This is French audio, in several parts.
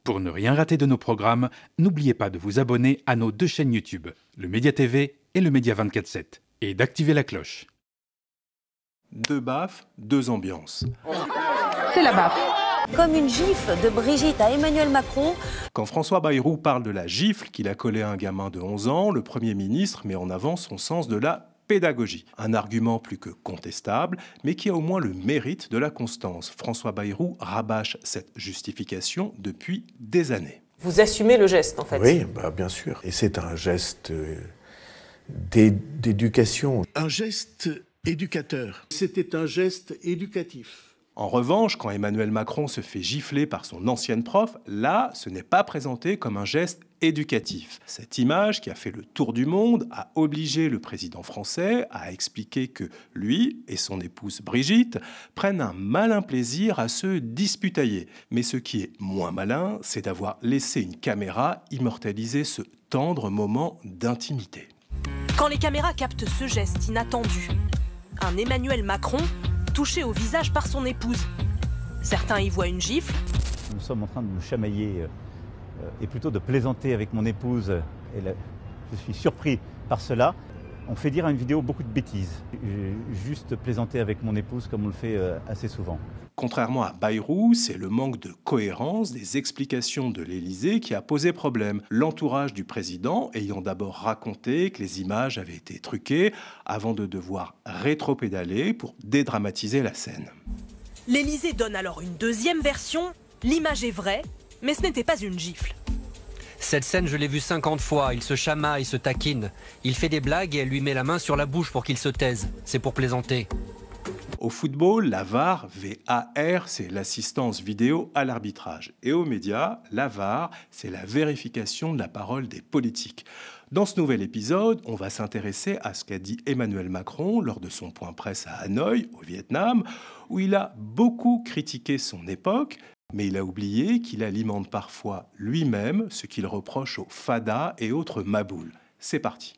Pour ne rien rater de nos programmes, n'oubliez pas de vous abonner à nos 2 chaînes YouTube, le Média TV et le Média 24/7, et d'activer la cloche. 2 baffes, 2 ambiances. C'est la baffe. Comme une gifle de Brigitte à Emmanuel Macron. Quand François Bayrou parle de la gifle qu'il a collée à un gamin de 11 ans, le Premier ministre met en avant son sens de la pédagogie. Un argument plus que contestable, mais qui a au moins le mérite de la constance. François Bayrou rabâche cette justification depuis des années. Vous assumez le geste, en fait. Oui, bien sûr. Et c'est un geste d'éducation. Un geste éducateur. C'était un geste éducatif. En revanche, quand Emmanuel Macron se fait gifler par son ancienne prof, là, ce n'est pas présenté comme un geste éducatif. Cette image, qui a fait le tour du monde, a obligé le président français à expliquer que lui et son épouse Brigitte prennent un malin plaisir à se disputailler. Mais ce qui est moins malin, c'est d'avoir laissé une caméra immortaliser ce tendre moment d'intimité. Quand les caméras captent ce geste inattendu, un Emmanuel Macron touché au visage par son épouse. Certains y voient une gifle. Nous sommes en train de nous chamailler et plutôt de plaisanter avec mon épouse. Et là, je suis surpris par cela. On fait dire à une vidéo beaucoup de bêtises. Juste plaisanter avec mon épouse comme on le fait assez souvent. Contrairement à Bayrou, c'est le manque de cohérence des explications de l'Élysée qui a posé problème. L'entourage du président ayant d'abord raconté que les images avaient été truquées avant de devoir rétropédaler pour dédramatiser la scène. L'Élysée donne alors une deuxième version. L'image est vraie, mais ce n'était pas une gifle. Cette scène, je l'ai vue 50 fois. Il se chamaille, il se taquine. Il fait des blagues et elle lui met la main sur la bouche pour qu'il se taise. C'est pour plaisanter. Au football, la VAR, VAR, c'est l'assistance vidéo à l'arbitrage. Et aux médias, la VAR, c'est la vérification de la parole des politiques. Dans ce nouvel épisode, on va s'intéresser à ce qu'a dit Emmanuel Macron lors de son point presse à Hanoï, au Vietnam, où il a beaucoup critiqué son époque, mais il a oublié qu'il alimente parfois lui-même ce qu'il reproche aux fadas et autres maboules. C'est parti.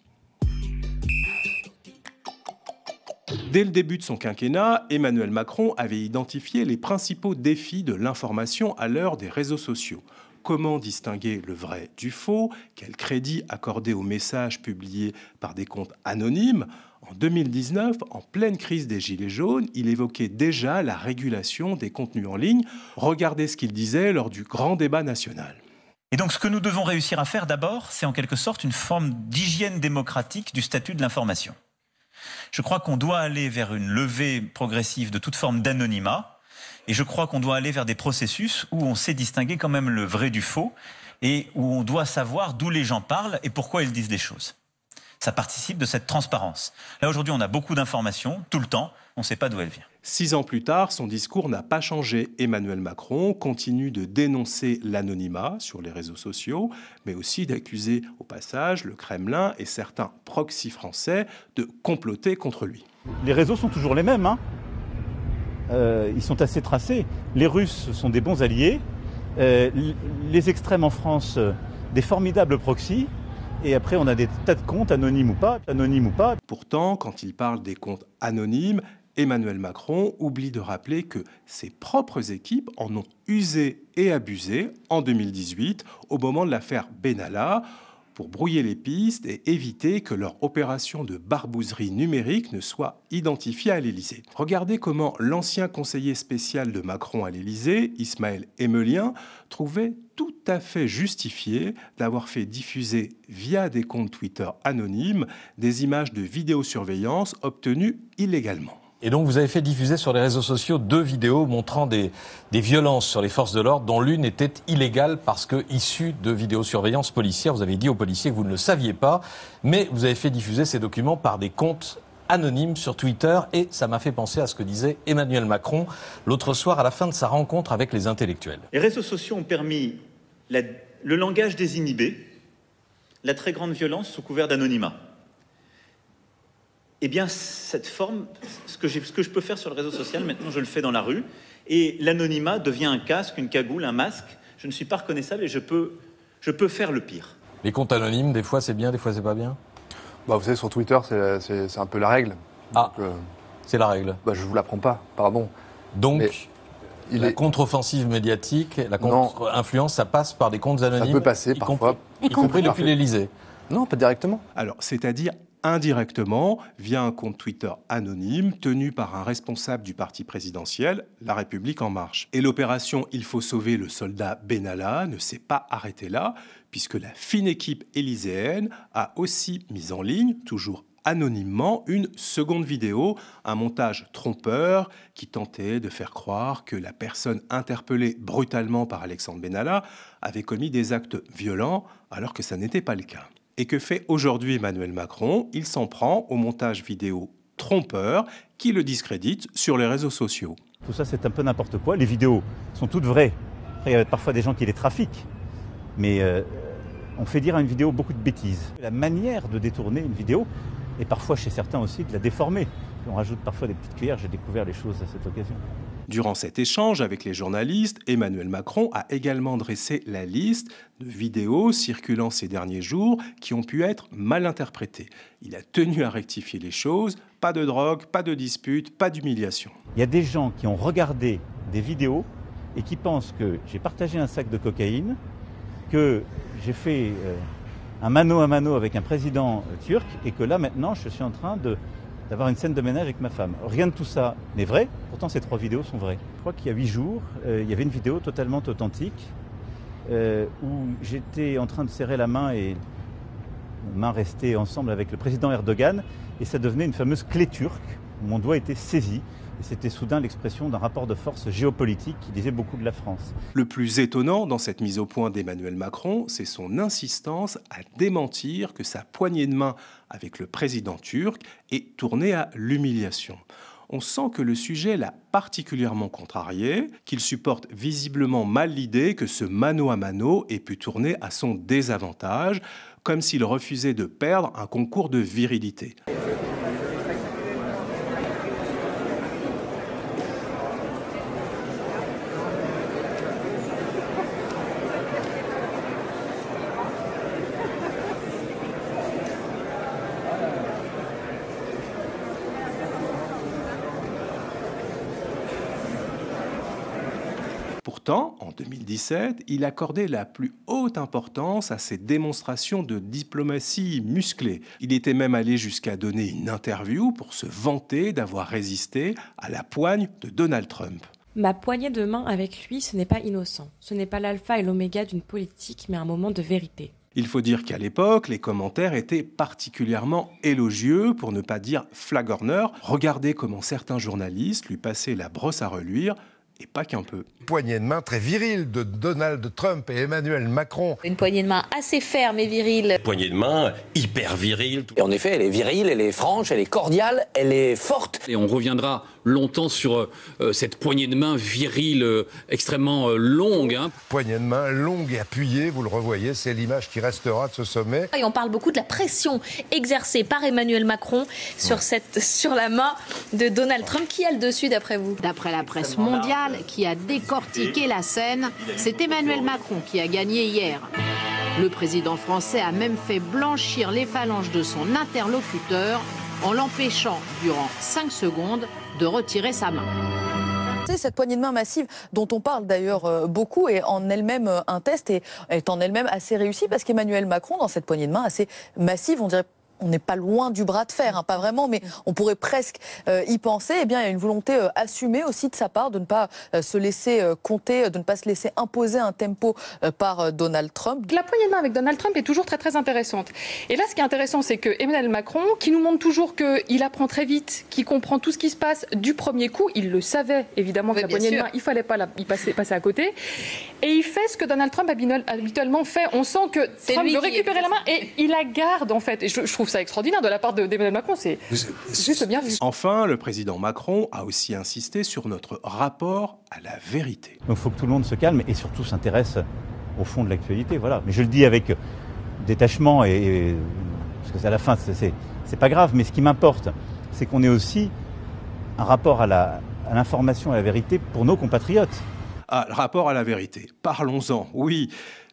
Dès le début de son quinquennat, Emmanuel Macron avait identifié les principaux défis de l'information à l'heure des réseaux sociaux. Comment distinguer le vrai du faux? Quel crédit accorder aux messages publiés par des comptes anonymes? En 2019, en pleine crise des Gilets jaunes, il évoquait déjà la régulation des contenus en ligne. Regardez ce qu'il disait lors du grand débat national. Et donc ce que nous devons réussir à faire d'abord, c'est en quelque sorte une forme d'hygiène démocratique du statut de l'information. Je crois qu'on doit aller vers une levée progressive de toute forme d'anonymat. Et je crois qu'on doit aller vers des processus où on sait distinguer quand même le vrai du faux et où on doit savoir d'où les gens parlent et pourquoi ils disent des choses. Ça participe de cette transparence. Là, aujourd'hui, on a beaucoup d'informations, tout le temps, on ne sait pas d'où elles viennent. 6 ans plus tard, son discours n'a pas changé. Emmanuel Macron continue de dénoncer l'anonymat sur les réseaux sociaux, mais aussi d'accuser au passage le Kremlin et certains proxys français de comploter contre lui. Les réseaux sont toujours les mêmes, hein. Ils sont assez tracés. Les Russes sont des bons alliés. Les extrêmes en France, des formidables proxys. Et après, on a des tas de comptes, anonymes ou pas. Pourtant, quand il parle des comptes anonymes, Emmanuel Macron oublie de rappeler que ses propres équipes en ont usé et abusé en 2018, au moment de l'affaire Benalla, pour brouiller les pistes et éviter que leur opération de barbouzerie numérique ne soit identifiée à l'Élysée. Regardez comment l'ancien conseiller spécial de Macron à l'Élysée, Ismaël Emelien, trouvait tout à fait justifié d'avoir fait diffuser via des comptes Twitter anonymes des images de vidéosurveillance obtenues illégalement. Et donc vous avez fait diffuser sur les réseaux sociaux 2 vidéos montrant des violences sur les forces de l'ordre, dont l'une était illégale parce que issue de vidéosurveillance policière. Vous avez dit aux policiers que vous ne le saviez pas, mais vous avez fait diffuser ces documents par des comptes anonymes sur Twitter, et ça m'a fait penser à ce que disait Emmanuel Macron l'autre soir à la fin de sa rencontre avec les intellectuels. Les réseaux sociaux ont permis le langage désinhibé, la très grande violence sous couvert d'anonymat. Eh bien, cette forme, ce que je peux faire sur le réseau social, maintenant je le fais dans la rue, et l'anonymat devient un casque, une cagoule, un masque. Je ne suis pas reconnaissable et je peux faire le pire. Les comptes anonymes, des fois c'est bien, des fois c'est pas bien? Vous savez, sur Twitter, c'est un peu la règle. Ah, donc, c'est la règle. Je vous l'apprends pas, pardon. Donc, La contre-offensive médiatique, la contre-influence, ça passe par des comptes anonymes. Ça peut passer parfois. Y compris depuis l'Élysée. Non, pas directement. Alors, c'est-à-dire indirectement via un compte Twitter anonyme tenu par un responsable du parti présidentiel, La République En Marche. Et l'opération « Il faut sauver le soldat Benalla » ne s'est pas arrêtée là, puisque la fine équipe élyséenne a aussi mis en ligne, toujours anonymement, une seconde vidéo, un montage trompeur qui tentait de faire croire que la personne interpellée brutalement par Alexandre Benalla avait commis des actes violents, alors que ça n'était pas le cas. Et que fait aujourd'hui Emmanuel Macron? Il s'en prend au montage vidéo trompeur qui le discrédite sur les réseaux sociaux. Tout ça, c'est un peu n'importe quoi. Les vidéos sont toutes vraies. Après, il y a parfois des gens qui les trafiquent. Mais on fait dire à une vidéo beaucoup de bêtises. La manière de détourner une vidéo, et parfois chez certains aussi de la déformer. On rajoute parfois des petites cuillères, j'ai découvert les choses à cette occasion. Durant cet échange avec les journalistes, Emmanuel Macron a également dressé la liste de vidéos circulant ces derniers jours qui ont pu être mal interprétées. Il a tenu à rectifier les choses, pas de drogue, pas de dispute, pas d'humiliation. Il y a des gens qui ont regardé des vidéos et qui pensent que j'ai partagé un sac de cocaïne, que j'ai fait un mano à mano avec un président turc et que là maintenant je suis en train d'avoir une scène de ménage avec ma femme. Rien de tout ça n'est vrai, pourtant ces 3 vidéos sont vraies. Je crois qu'il y a 8 jours, il y avait une vidéo totalement authentique où j'étais en train de serrer la main et nos mains restaient ensemble avec le président Erdogan et ça devenait une fameuse clé turque où mon doigt était saisi. Et c'était soudain l'expression d'un rapport de force géopolitique qui disait beaucoup de la France. Le plus étonnant dans cette mise au point d'Emmanuel Macron, c'est son insistance à démentir que sa poignée de main avec le président turc est tournée à l'humiliation. On sent que le sujet l'a particulièrement contrarié, qu'il supporte visiblement mal l'idée que ce mano à mano ait pu tourner à son désavantage, comme s'il refusait de perdre un concours de virilité. Pourtant, en 2017, il accordait la plus haute importance à ces démonstrations de diplomatie musclée. Il était même allé jusqu'à donner une interview pour se vanter d'avoir résisté à la poigne de Donald Trump. Ma poignée de main avec lui, ce n'est pas innocent. Ce n'est pas l'alpha et l'oméga d'une politique, mais un moment de vérité. Il faut dire qu'à l'époque, les commentaires étaient particulièrement élogieux, pour ne pas dire flagorneurs. Regardez comment certains journalistes lui passaient la brosse à reluire, et pas qu'un peu. Poignée de main très virile de Donald Trump et Emmanuel Macron. Une poignée de main assez ferme et virile. Poignée de main hyper virile. Et en effet, elle est virile, elle est franche, elle est cordiale, elle est forte. Et on reviendra longtemps sur cette poignée de main virile extrêmement longue. Poignée de main longue et appuyée, vous le revoyez, c'est l'image qui restera de ce sommet. Et on parle beaucoup de la pression exercée par Emmanuel Macron sur la main de Donald Trump. Qui a le dessus d'après vous? D'après la presse mondiale qui a décortiqué la scène, c'est Emmanuel Macron qui a gagné hier. Le président français a même fait blanchir les phalanges de son interlocuteur en l'empêchant, durant 5 secondes, de retirer sa main. Cette poignée de main massive dont on parle d'ailleurs beaucoup est en elle-même un test et est en elle-même assez réussi parce qu'Emmanuel Macron, dans cette poignée de main assez massive, on dirait... On n'est pas loin du bras de fer, pas vraiment, mais on pourrait presque y penser. Eh bien, il y a une volonté assumée aussi de sa part de ne pas se laisser compter, de ne pas se laisser imposer un tempo par Donald Trump. La poignée de main avec Donald Trump est toujours très très intéressante. Et là, ce qui est intéressant, c'est que Emmanuel Macron, qui nous montre toujours qu'il apprend très vite, qu'il comprend tout ce qui se passe du premier coup, il le savait évidemment que la poignée de main, il ne fallait pas y passer à côté. Et il fait ce que Donald Trump habituellement fait. On sent que Trump veut récupérer la main et il la garde en fait. Et je trouve ça extraordinaire de la part d'Emmanuel Macron, c'est juste bien vu. Enfin, le président Macron a aussi insisté sur notre rapport à la vérité. Donc il faut que tout le monde se calme et surtout s'intéresse au fond de l'actualité. Voilà. Mais je le dis avec détachement parce que à la fin, c'est pas grave. Mais ce qui m'importe, c'est qu'on ait aussi un rapport à l'information et à la vérité pour nos compatriotes. Ah, le rapport à la vérité. Parlons-en, oui.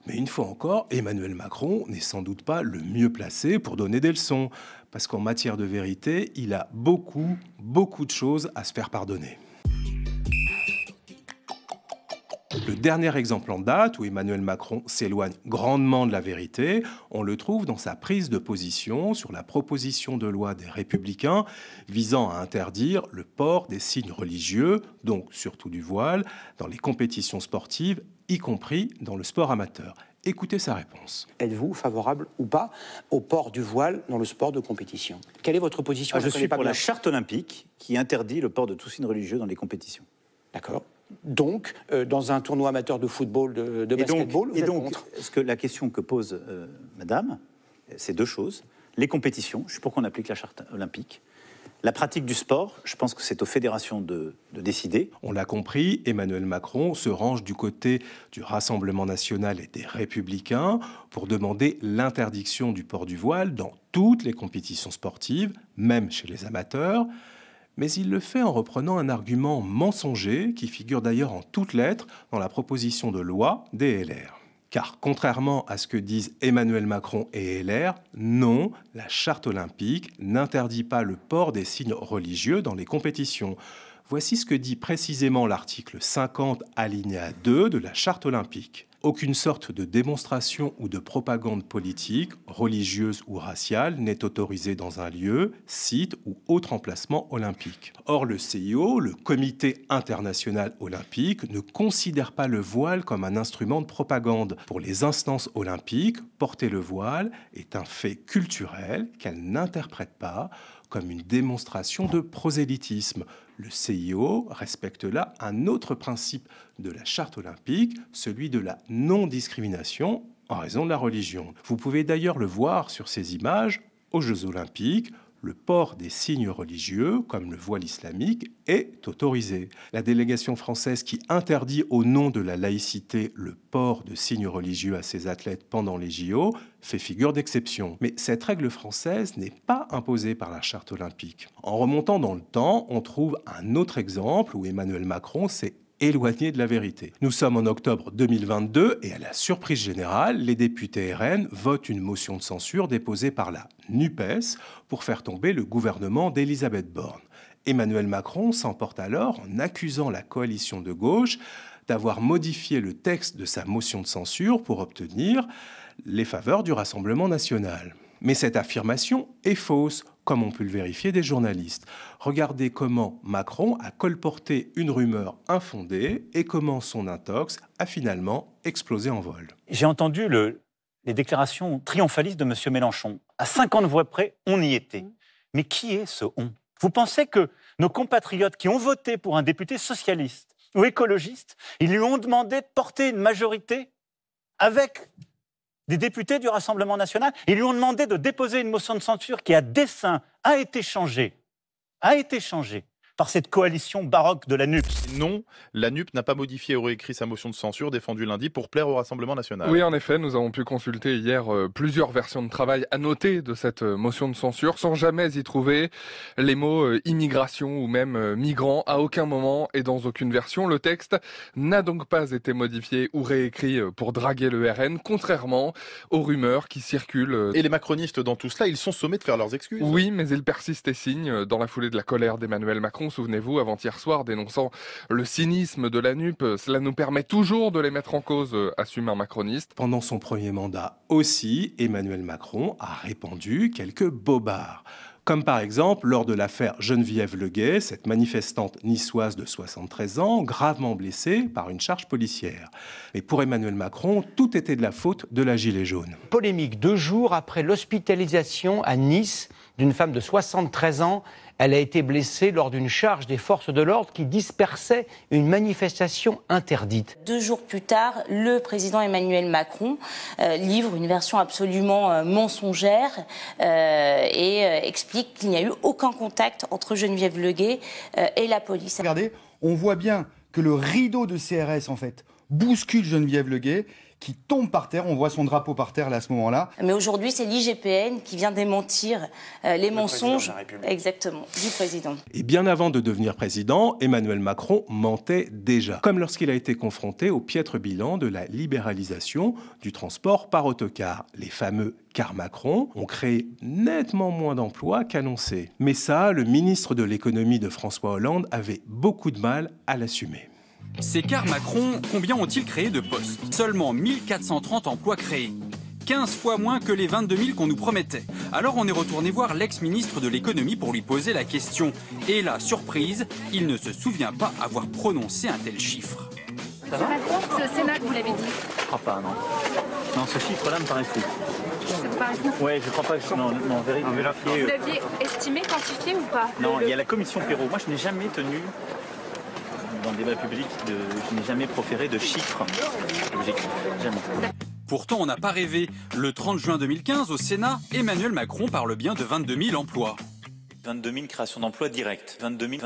Mais une fois encore, Emmanuel Macron n'est sans doute pas le mieux placé pour donner des leçons. Parce qu'en matière de vérité, il a beaucoup de choses à se faire pardonner. Le dernier exemple en date où Emmanuel Macron s'éloigne grandement de la vérité, on le trouve dans sa prise de position sur la proposition de loi des Républicains visant à interdire le port des signes religieux, donc surtout du voile, dans les compétitions sportives, y compris dans le sport amateur. Écoutez sa réponse. Êtes-vous favorable ou pas au port du voile dans le sport de compétition? Quelle est votre position? Je suis pour la charte olympique qui interdit le port de tout signe religieux dans les compétitions. D'accord. Donc, dans un tournoi amateur de football, de basketball, vous êtes contre? Ce que la question que pose madame, c'est deux choses. Les compétitions, je suis pour qu'on applique la charte olympique. La pratique du sport, je pense que c'est aux fédérations de décider. On l'a compris, Emmanuel Macron se range du côté du Rassemblement national et des Républicains pour demander l'interdiction du port du voile dans toutes les compétitions sportives, même chez les amateurs. Mais il le fait en reprenant un argument mensonger qui figure d'ailleurs en toutes lettres dans la proposition de loi des LR. Car contrairement à ce que disent Emmanuel Macron et LR, non, la charte olympique n'interdit pas le port des signes religieux dans les compétitions. Voici ce que dit précisément l'article 50 alinéa 2 de la charte olympique. Aucune sorte de démonstration ou de propagande politique, religieuse ou raciale n'est autorisée dans un lieu, site ou autre emplacement olympique. Or, le CIO, le Comité international olympique, ne considère pas le voile comme un instrument de propagande. Pour les instances olympiques, porter le voile est un fait culturel qu'elles n'interprètent pas comme une démonstration de prosélytisme. Le CIO respecte là un autre principe de la charte olympique, celui de la non-discrimination en raison de la religion. Vous pouvez d'ailleurs le voir sur ces images aux Jeux olympiques. Le port des signes religieux, comme le voile islamique, est autorisé. La délégation française qui interdit au nom de la laïcité le port de signes religieux à ses athlètes pendant les JO fait figure d'exception. Mais cette règle française n'est pas imposée par la charte olympique. En remontant dans le temps, on trouve un autre exemple où Emmanuel Macron s'est éloigné de la vérité. Nous sommes en octobre 2022 et à la surprise générale, les députés RN votent une motion de censure déposée par la NUPES pour faire tomber le gouvernement d'Elisabeth Borne. Emmanuel Macron s'emporte alors en accusant la coalition de gauche d'avoir modifié le texte de sa motion de censure pour obtenir les faveurs du Rassemblement national. Mais cette affirmation est fausse, comme on peut le vérifier des journalistes. Regardez comment Macron a colporté une rumeur infondée et comment son intox a finalement explosé en vol. J'ai entendu les déclarations triomphalistes de M. Mélenchon. À 50 voix près, on y était. Mais qui est ce on? Vous pensez que nos compatriotes qui ont voté pour un député socialiste ou écologiste, ils lui ont demandé de porter une majorité avec des députés du Rassemblement national? Ils lui ont demandé de déposer une motion de censure qui, à dessein, a été changée par cette coalition baroque de la NUPES. Non, la NUPES n'a pas modifié ou réécrit sa motion de censure défendue lundi pour plaire au Rassemblement national. Oui, en effet, nous avons pu consulter hier plusieurs versions de travail annotées de cette motion de censure sans jamais y trouver les mots immigration ou même migrants à aucun moment et dans aucune version. Le texte n'a donc pas été modifié ou réécrit pour draguer le RN, contrairement aux rumeurs qui circulent. Et les macronistes dans tout cela, ils sont sommés de faire leurs excuses. Oui, mais ils persistent et signent dans la foulée de la colère d'Emmanuel Macron. Souvenez-vous, avant-hier soir, dénonçant le cynisme de la NUPES. Cela nous permet toujours de les mettre en cause, assume un macroniste. Pendant son premier mandat aussi, Emmanuel Macron a répandu quelques bobards. Comme par exemple lors de l'affaire Geneviève Leguet, cette manifestante niçoise de 73 ans, gravement blessée par une charge policière. Mais pour Emmanuel Macron, tout était de la faute de la gilet jaune. Polémique 2 jours après l'hospitalisation à Nice d'une femme de 73 ans. Elle a été blessée lors d'une charge des forces de l'ordre qui dispersait une manifestation interdite. 2 jours plus tard, le président Emmanuel Macron livre une version absolument mensongère et explique qu'il n'y a eu aucun contact entre Geneviève Leguet et la police. Regardez, on voit bien que le rideau de CRS, en fait, bouscule Geneviève Leguet, qui tombe par terre. On voit son drapeau par terre là, à ce moment-là. Mais aujourd'hui, c'est l'IGPN qui vient démentir les mensonges exactement du président. Et bien avant de devenir président, Emmanuel Macron mentait déjà, comme lorsqu'il a été confronté au piètre bilan de la libéralisation du transport par autocar. Les fameux cars Macron ont créé nettement moins d'emplois qu'annoncé. Mais ça, le ministre de l'économie de François Hollande avait beaucoup de mal à l'assumer. Ces quarts Macron, combien ont-ils créé de postes? Seulement 1430 emplois créés. 15 fois moins que les 22 000 qu'on nous promettait. Alors on est retourné voir l'ex-ministre de l'économie pour lui poser la question. Et là, surprise, il ne se souvient pas avoir prononcé un tel chiffre. Ça va? C'est au Sénat que vous l'avez dit. Je crois pas, non. Non, ce chiffre-là me paraît fou. Ça te paraît fou? Oui, je crois pas que... Non, vérifier. Vous l'aviez estimé, quantifié ou pas? Non, il y a la commission Perrault. Moi, je n'ai jamais tenu, dans le débat public, je n'ai jamais proféré de chiffres objectifs. Jamais. Pourtant, on n'a pas rêvé. Le 30 juin 2015, au Sénat, Emmanuel Macron parle bien de 22 000 emplois. 22 000 créations d'emplois directes. 22 000.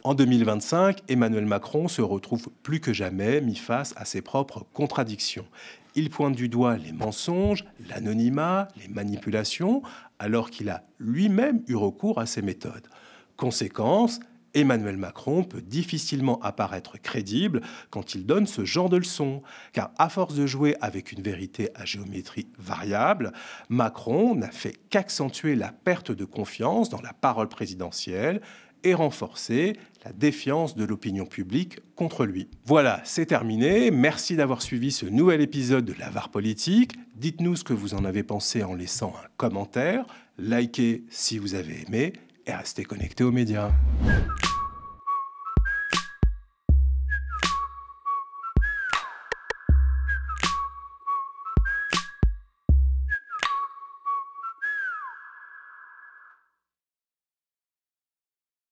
En 2025, Emmanuel Macron se retrouve plus que jamais mis face à ses propres contradictions. Il pointe du doigt les mensonges, l'anonymat, les manipulations, alors qu'il a lui-même eu recours à ces méthodes. Conséquence, Emmanuel Macron peut difficilement apparaître crédible quand il donne ce genre de leçons, car à force de jouer avec une vérité à géométrie variable, Macron n'a fait qu'accentuer la perte de confiance dans la parole présidentielle et renforcer la défiance de l'opinion publique contre lui. Voilà, c'est terminé. Merci d'avoir suivi ce nouvel épisode de La VAR Politique. Dites-nous ce que vous en avez pensé en laissant un commentaire, likez si vous avez aimé et restez connectés aux médias.